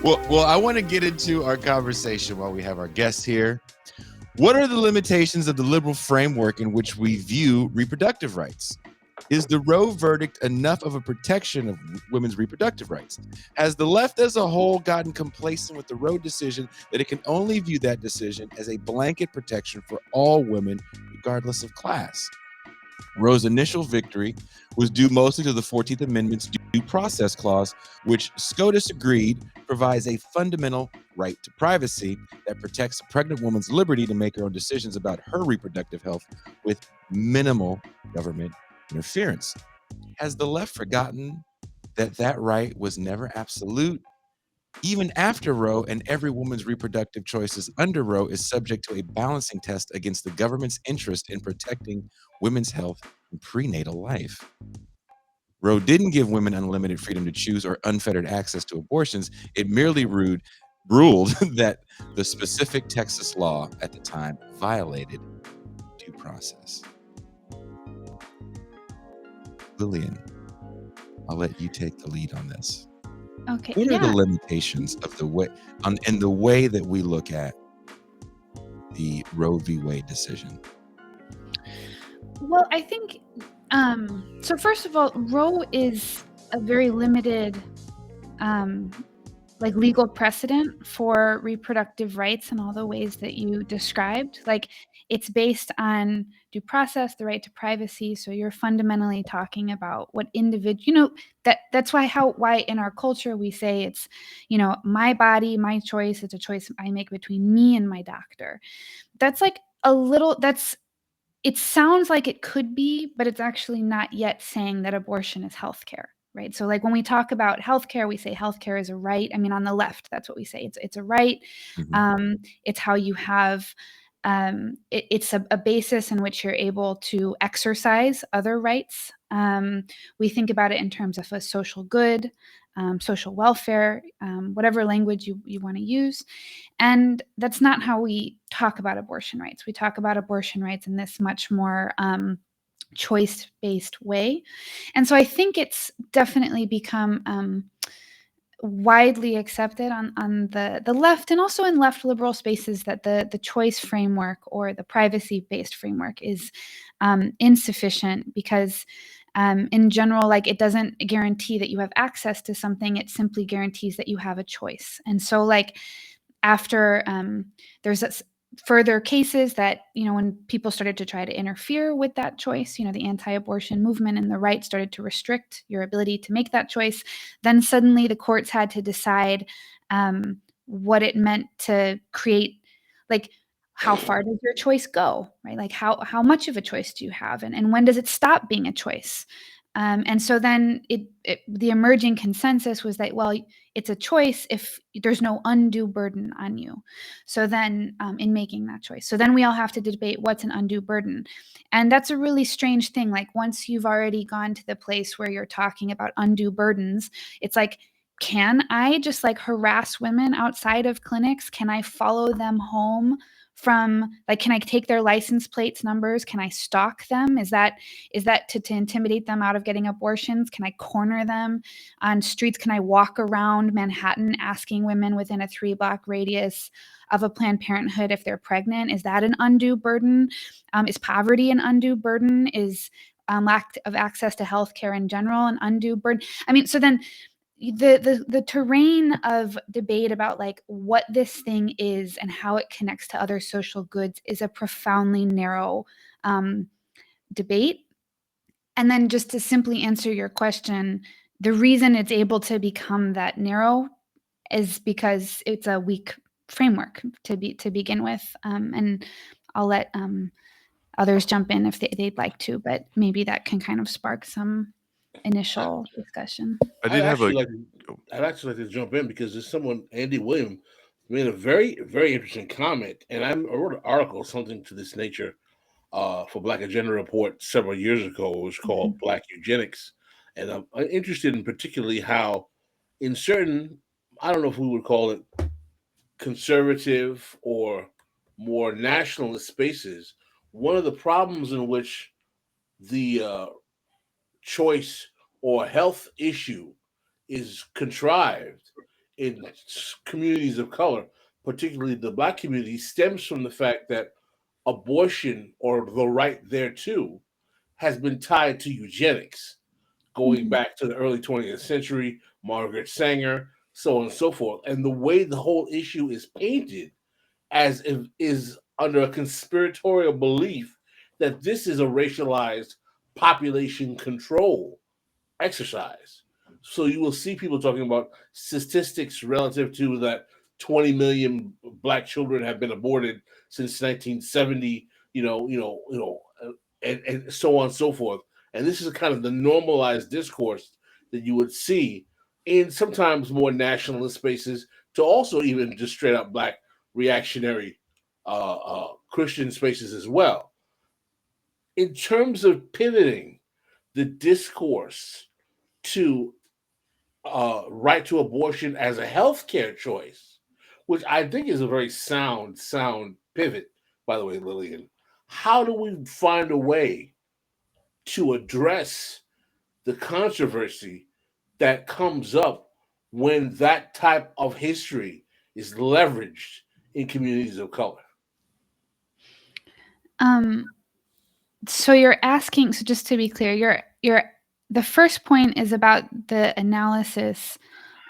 Well, I want to get into our conversation while we have our guests here. What are the limitations of the liberal framework in which we view reproductive rights? Is the Roe verdict enough of a protection of women's reproductive rights? Has the left as a whole gotten complacent with the Roe decision that it can only view that decision as a blanket protection for all women, regardless of class? Roe's initial victory was due mostly to the 14th Amendment's due process clause, which SCOTUS agreed provides a fundamental right to privacy that protects a pregnant woman's liberty to make her own decisions about her reproductive health with minimal government interference. Has the left forgotten that that right was never absolute? Even after Roe, and every woman's reproductive choices under Roe is subject to a balancing test against the government's interest in protecting women's health and prenatal life. Roe didn't give women unlimited freedom to choose or unfettered access to abortions. It merely ruled that the specific Texas law at the time violated due process. Lillian, I'll let you take the lead on this. Okay. What are the limitations of the way and the way that we look at the Roe v. Wade decision? Well, I think so. First of all, Roe is a very limited, like legal precedent for reproductive rights in all the ways that you described. Like it's based on due process, the right to privacy. So you're fundamentally talking about what individual, that's why in our culture we say it's, my body, my choice. It's a choice I make between me and my doctor. That's like it sounds like it could be, but it's actually not yet saying that abortion is healthcare. Right. So like when we talk about healthcare, we say healthcare is a right. I mean, on the left, that's what we say. It's a right. Mhm. It's how you have it's a basis in which you're able to exercise other rights. We think about it in terms of a social good, social welfare, whatever language you want to use. And that's not how we talk about abortion rights. We talk about abortion rights in this much more choice-based way. And so I think it's definitely become widely accepted on the left and also in left liberal spaces that the choice framework or the privacy-based framework is insufficient because in general, like it doesn't guarantee that you have access to something. It simply guarantees that you have a choice. And so like after there's further cases that, when people started to try to interfere with that choice, the anti-abortion movement and the right started to restrict your ability to make that choice, then suddenly the courts had to decide what it meant to create, like, how far does your choice go, right? Like how much of a choice do you have, and when does it stop being a choice? And so then the emerging consensus was that, well, it's a choice if there's no undue burden on you. So then in making that choice. So then we all have to debate what's an undue burden. And that's a really strange thing. Like once you've already gone to the place where you're talking about undue burdens, it's like, can I just like harass women outside of clinics? Can I follow them home from, like, can I take their license plates numbers? Can I stalk them? Is that to intimidate them out of getting abortions? Can I corner them on streets? Can I walk around Manhattan asking women within a 3-block radius of a Planned Parenthood if they're pregnant? Is that an undue burden? Is poverty an undue burden? Is lack of access to healthcare in general an undue burden? I mean, so then the terrain of debate about like what this thing is and how it connects to other social goods is a profoundly narrow debate. And then just to simply answer your question, the reason it's able to become that narrow is because it's a weak framework to begin with. And I'll let others jump in if they'd like to, but maybe that can kind of spark some initial discussion. I'd actually like to jump in because there's someone, Andy William, made a very, very interesting comment, and I wrote an article, something to this nature, for Black Agenda Report several years ago. It was called Black Eugenics, and I'm interested in particularly how, in certain, I don't know if we would call it conservative or more nationalist spaces, one of the problems in which the choice or health issue is contrived in communities of color, particularly the Black community, stems from the fact that abortion or the right thereto has been tied to eugenics going Mhm. back to the early 20th century, Margaret Sanger, so on and so forth. And the way the whole issue is painted as if is under a conspiratorial belief that this is a racialized population control exercise. So you will see people talking about statistics relative to that 20 million Black children have been aborted since 1970, and so on and so forth. And this is kind of the normalized discourse that you would see in sometimes more nationalist spaces, to also even just straight up Black reactionary Christian spaces as well. In terms of pivoting the discourse to right to abortion as a healthcare choice, which I think is a very sound pivot, by the way, Lillian. How do we find a way to address the controversy that comes up when that type of history is leveraged in communities of color? So you're asking, so just to be clear, you're the first point is about the analysis,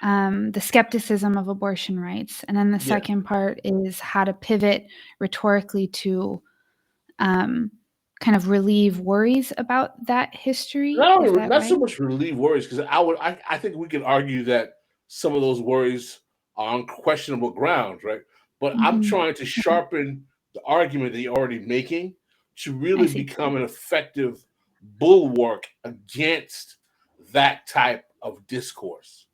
the skepticism of abortion rights, and then the Yeah. second part is how to pivot rhetorically to kind of relieve worries about that history. Is that Not right? so much relieve worries, because I think we could argue that some of those worries are on questionable grounds, right? But I'm Mhm. trying to sharpen the argument that you're already making to I really see. become an effective bulwark against that type of discourse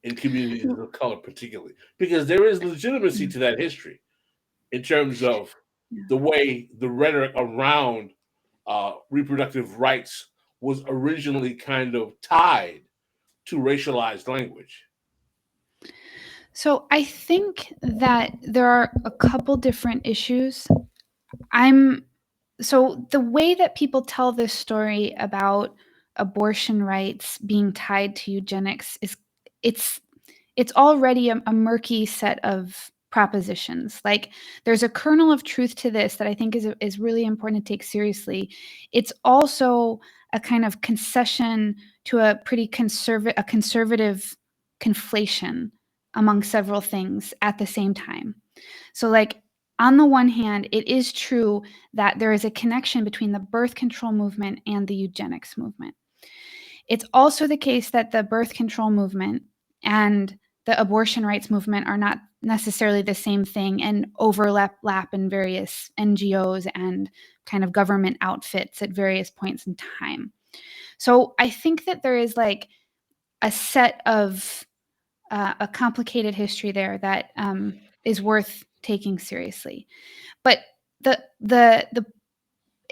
in communities of color, particularly, because there is legitimacy Mm, to that history in terms of yeah. the way the rhetoric around reproductive rights was originally kind of tied to racialized language. So I think that there are a couple different issues. I'm so the way that people tell this story about abortion rights being tied to eugenics is it's it's already a murky set of propositions. Like there's a kernel of truth to this that I think is really important to take seriously. It's also a kind of concession to a pretty conservative conflation among several things at the same time. So like on the one hand, it is true that there is a connection between the birth control movement and the eugenics movement. It's also the case that the birth control movement and the abortion rights movement are not necessarily the same thing and overlap in various NGOs and kind of government outfits at various points in time. So I think that there is like a set of a complicated history there that is worth taking seriously. But the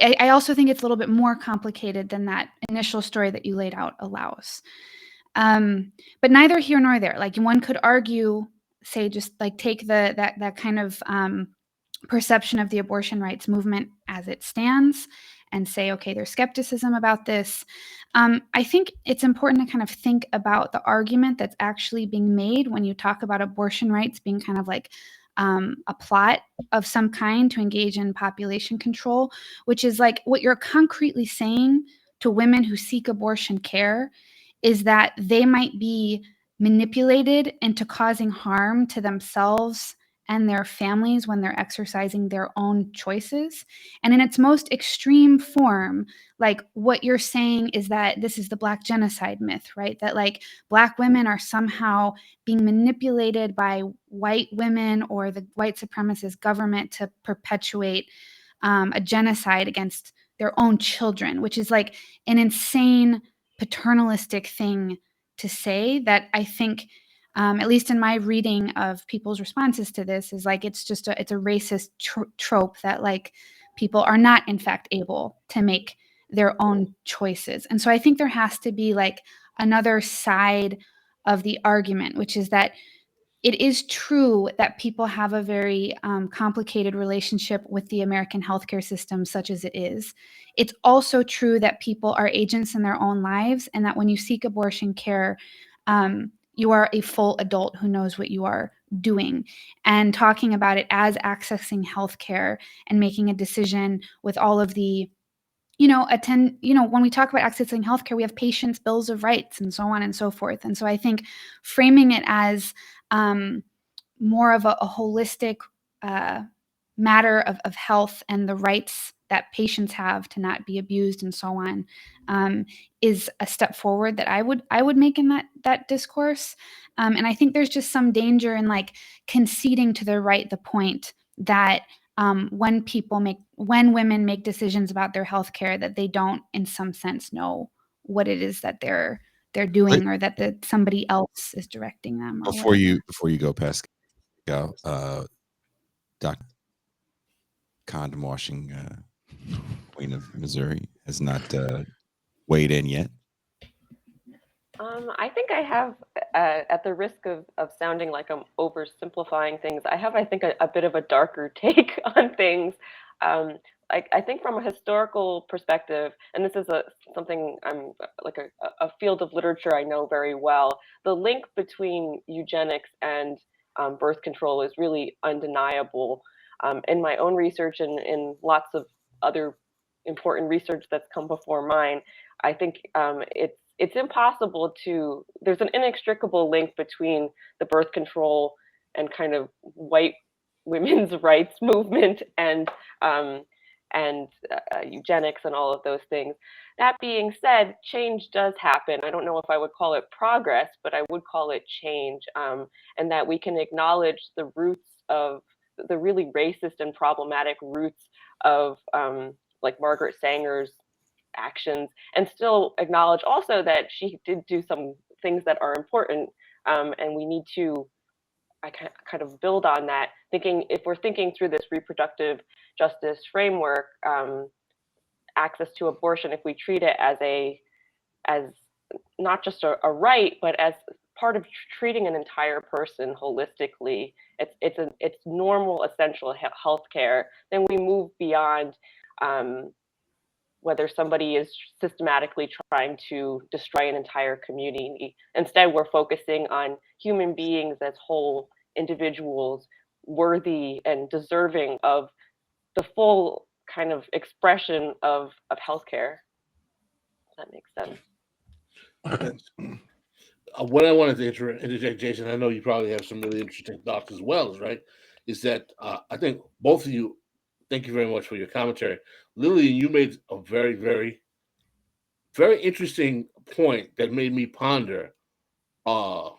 I also think it's a little bit more complicated than that initial story that you laid out allows. But neither here nor there. Like one could argue, say, just like take that kind of perception of the abortion rights movement as it stands, and say, okay, there's skepticism about this. I think it's important to kind of think about the argument that's actually being made when you talk about abortion rights being kind of like a plot of some kind to engage in population control, which is like what you're concretely saying to women who seek abortion care is that they might be manipulated into causing harm to themselves and their families when they're exercising their own choices. And in its most extreme form, like what you're saying is that this is the Black genocide myth, right? That like Black women are somehow being manipulated by white women or the white supremacist government to perpetuate a genocide against their own children, which is like an insane paternalistic thing to say that I think at least in my reading of people's responses to this is like it's a racist trope that like people are not in fact able to make their own choices. And so I think there has to be like another side of the argument, which is that it is true that people have a very complicated relationship with the American healthcare system, such as it is. It's also true that people are agents in their own lives, and that when you seek abortion care, you are a full adult who knows what you are doing, and talking about it as accessing healthcare and making a decision with all of the, when we talk about accessing healthcare, we have patients' bills of rights and so on and so forth. And so I think framing it as more of a holistic matter of health and the rights that patients have to not be abused and so on is a step forward that I would make in that discourse. And I think there's just some danger in like conceding to the point that when women make decisions about their healthcare, that they don't in some sense know what it is that they're doing, or that somebody else is directing them. Before you go, Pascal, Dr. Condom washing Queen of Missouri has not weighed in yet. I think I have, at the risk of sounding like I'm oversimplifying things, I think, a bit of a darker take on things. I think from a historical perspective, and this is something I'm like a field of literature I know very well, the link between eugenics and birth control is really undeniable. In my own research and in lots of other important research that's come before mine, I think it's impossible there's an inextricable link between the birth control and kind of white women's rights movement and eugenics and all of those things. That being said, change does happen. I don't know if I would call it progress, but I would call it change, and that we can acknowledge the roots of the really racist and problematic roots of like Margaret Sanger's actions, and still acknowledge also that she did do some things that are important, and we need to kind of build on that, thinking, if we're thinking through this reproductive justice framework, access to abortion, if we treat it as not just a right, but as part of treating an entire person holistically, it's normal, essential health care, then we move beyond whether somebody is systematically trying to destroy an entire community. Instead, we're focusing on human beings as whole individuals, worthy and deserving of the full kind of expression of healthcare. If that makes sense. What I wanted to interject, Jason, I know you probably have some really interesting thoughts as well, right? Is that I think both of you, thank you very much for your commentary. Lillian, you made a very, very, very interesting point that made me ponder the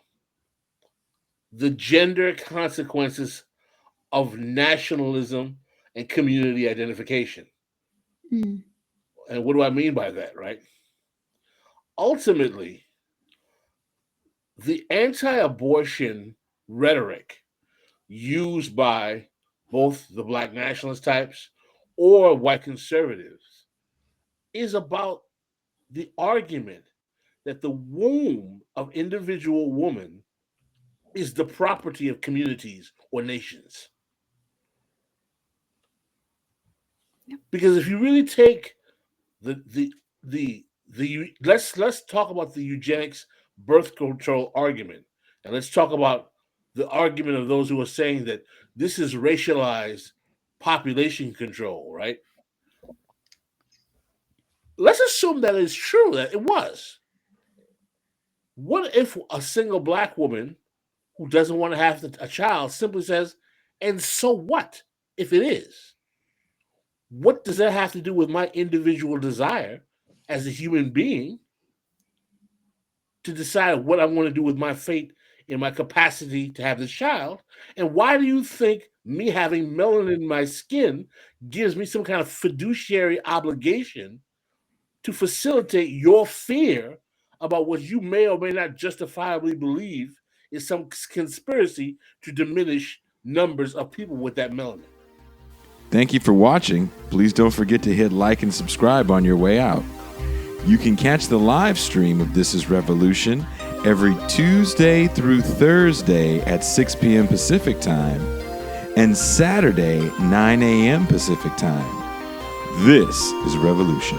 gender consequences of nationalism and community identification. And what do I mean by that, right? Ultimately, the anti-abortion rhetoric used by both the Black nationalist types or white conservatives is about the argument that the womb of individual woman is the property of communities or nations. Yep. Because if you really take let's talk about the eugenics birth control argument, and let's talk about the argument of those who are saying that this is racialized population control, right? Let's assume that it's true, that it was. What if a single Black woman who doesn't want to have a child simply says, and so what if it is? What does that have to do with my individual desire as a human being to decide what I want to do with my fate and my capacity to have this child? And why do you think me having melanin in my skin gives me some kind of fiduciary obligation to facilitate your fear about what you may or may not justifiably believe is some conspiracy to diminish numbers of people with that melanin? Thank you for watching. Please don't forget to hit like and subscribe on your way out. You can catch the live stream of This Is Revolution every Tuesday through Thursday at 6 p.m. Pacific Time and Saturday, 9 a.m. Pacific Time. This is Revolution.